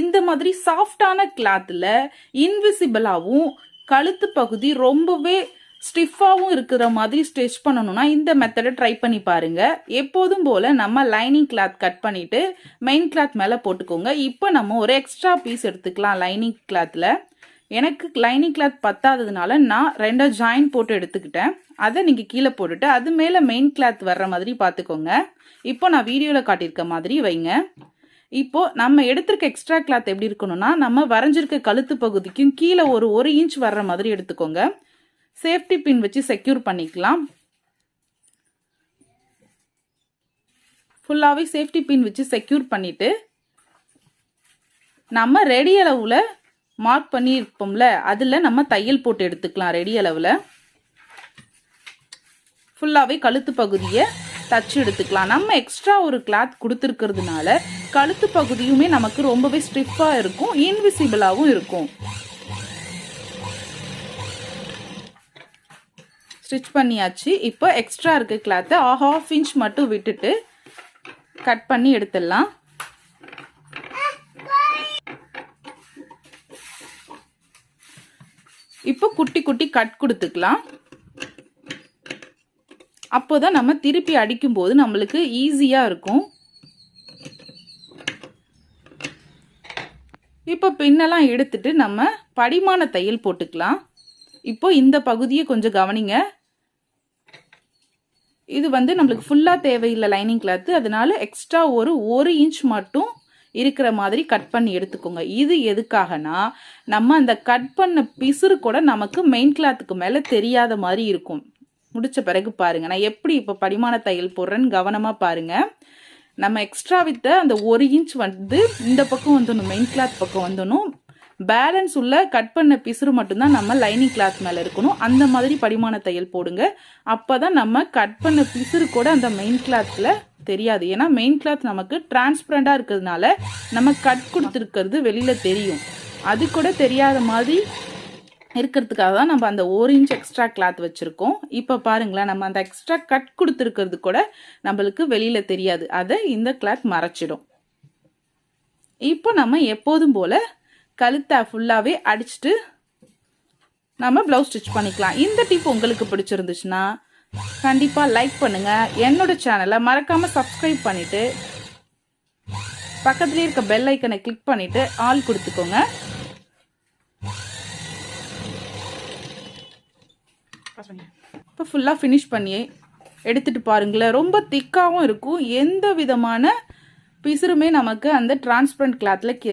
இந்த மாதிரி சாஃப்டான கிளாத்தில் இன்விசிபிளாகவும் கழுத்து பகுதி ரொம்பவே ஸ்டிஃபாகவும் இருக்கிற மாதிரி ஸ்டிச் பண்ணணும்னா இந்த மெத்தடை ட்ரை பண்ணி பாருங்க. எப்போதும் போல நம்ம லைனிங் கிளாத் கட் பண்ணிட்டு மெயின் கிளாத் மேலே போட்டுக்கோங்க. இப்போ நம்ம ஒரு எக்ஸ்ட்ரா பீஸ் எடுத்துக்கலாம். லைனிங் கிளாத்தில் எனக்கு லைனிங் கிளாத் பத்தாததுனால நான் 2 ஜாயின் போட்டு எடுத்துக்கிட்டேன். அதை நீங்கள் கீழே போட்டுட்டு அது மேலே மெயின் கிளாத் வர்ற மாதிரி பார்த்துக்கோங்க. இப்போ நான் வீடியோவில் காட்டியிருக்க மாதிரி வைங்க. இப்போ நம்ம எடுத்திருக்க எக்ஸ்ட்ரா கிளாத் எப்படி இருக்கணும்னா நம்ம வரைஞ்சிருக்க கழுத்து பகுதிக்கும் கீழே ஒரு 1 இன்ச் வர்ற மாதிரி எடுத்துக்கோங்க. சேஃப்டி பின் வச்சு செக்யூர் பண்ணிக்கலாம். ஃபுல்லாகவே சேஃப்டி பின் வச்சு செக்யூர் பண்ணிட்டு நம்ம ரெடி அளவில் மார்க் பண்ணியிருப்போம்ல அதில் நம்ம தையல் போட்டு எடுத்துக்கலாம். ரெடி அளவில் ஃபுல்லாகவே கழுத்து பகுதியை தச்சு எடுத்துக்கலாம். நம்ம எக்ஸ்ட்ரா ஒரு கிளாத் கொடுத்துருக்கிறதுனால கழுத்து பகுதியுமே நமக்கு ரொம்பவே ஸ்டிஃபாக இருக்கும், இன்விசிபிளாகவும் இருக்கும். ஸ்டிச் பண்ணியாச்சு. இப்போ எக்ஸ்ட்ரா இருக்க கிளாத்தை 1/2 இன்ச் மட்டும் விட்டுட்டு கட் பண்ணி எடுத்துடலாம். இப்போ குட்டி குட்டி கட் கொடுத்துக்கலாம். அப்போதான் நம்ம திருப்பி அடிக்கும்போது நம்மளுக்கு ஈஸியாக இருக்கும். இப்போ பின்னெல்லாம் எடுத்துட்டு நம்ம படிமான தையல் போட்டுக்கலாம். இப்போ இந்த பகுதியை கொஞ்சம் கவனிங்க. இது நம்மளுக்கு ஃபுல்லாக தேவையில்லை லைனிங் கிளாத்து, அதனால எக்ஸ்ட்ரா ஒரு 1 இன்ச் மட்டும் இருக்கிற மாதிரி கட் பண்ணி எடுத்துக்கோங்க. இது எதுக்காகனா நம்ம அந்த கட் பண்ண பிசுறு கூட நமக்கு மெயின் கிளாத்துக்கு மேலே தெரியாத மாதிரி இருக்கும். முடிச்ச பிறகு பாருங்க நான் எப்படி இப்போ படிமான தையல் போடுறேன்னு கவனமாக பாருங்க. நம்ம எக்ஸ்ட்ரா வித்த அந்த 1 இன்ச் இந்த பக்கம் வந்துடணும், மெயின் கிளாத் பக்கம் வந்துடணும். பேலன்ஸ் உள்ள கட் பண்ண பிசுறு மட்டும்தான் நம்ம லைனிங் கிளாத் மேலே இருக்கணும். அந்த மாதிரி படிமான தையல் போடுங்க. அப்போ தான் நம்ம கட் பண்ண பிசுறு கூட அந்த மெயின் கிளாத்தில் தெரியாது. ஏன்னா மெயின் கிளாத் நமக்கு டிரான்ஸ்பரண்டாக இருக்கிறதுனால நம்ம கட் கொடுத்துருக்கிறது வெளியில் தெரியும். அது கூட தெரியாத மாதிரி இருக்கிறதுக்காக தான் நம்ம அந்த 1 இன்ச் எக்ஸ்ட்ரா கிளாத் வச்சுருக்கோம். இப்போ பாருங்களேன், நம்ம அந்த எக்ஸ்ட்ரா கட் கொடுத்துருக்கிறது கூட நம்மளுக்கு வெளியில் தெரியாது. அதை இந்த கிளாத் மறைச்சிடும். இப்போ நம்ம எப்போதும் போல் கழுத்தை ஃபுல்லாகவே அடிச்சுட்டு நம்ம ப்ளவுஸ் ஸ்டிச் பண்ணிக்கலாம். இந்த டிப் உங்களுக்கு பிடிச்சிருந்துச்சுன்னா கண்டிப்பாக லைக் பண்ணுங்கள். என்னோட சேனலை மறக்காமல் சப்ஸ்கிரைப் பண்ணிவிட்டு பக்கத்துலேயே இருக்க பெல் ஐக்கனை கிளிக் பண்ணிவிட்டு ஆல் கொடுத்துக்கோங்க. இப்போ ஃபுல்லாக ஃபினிஷ் பண்ணி எடுத்துகிட்டு பாருங்களேன். ரொம்ப திக்காகவும் இருக்கும். எந்த விதமான பிசுறுமே நமக்கு அந்த டிரான்ஸ்பரண்ட் கிளாத்தில்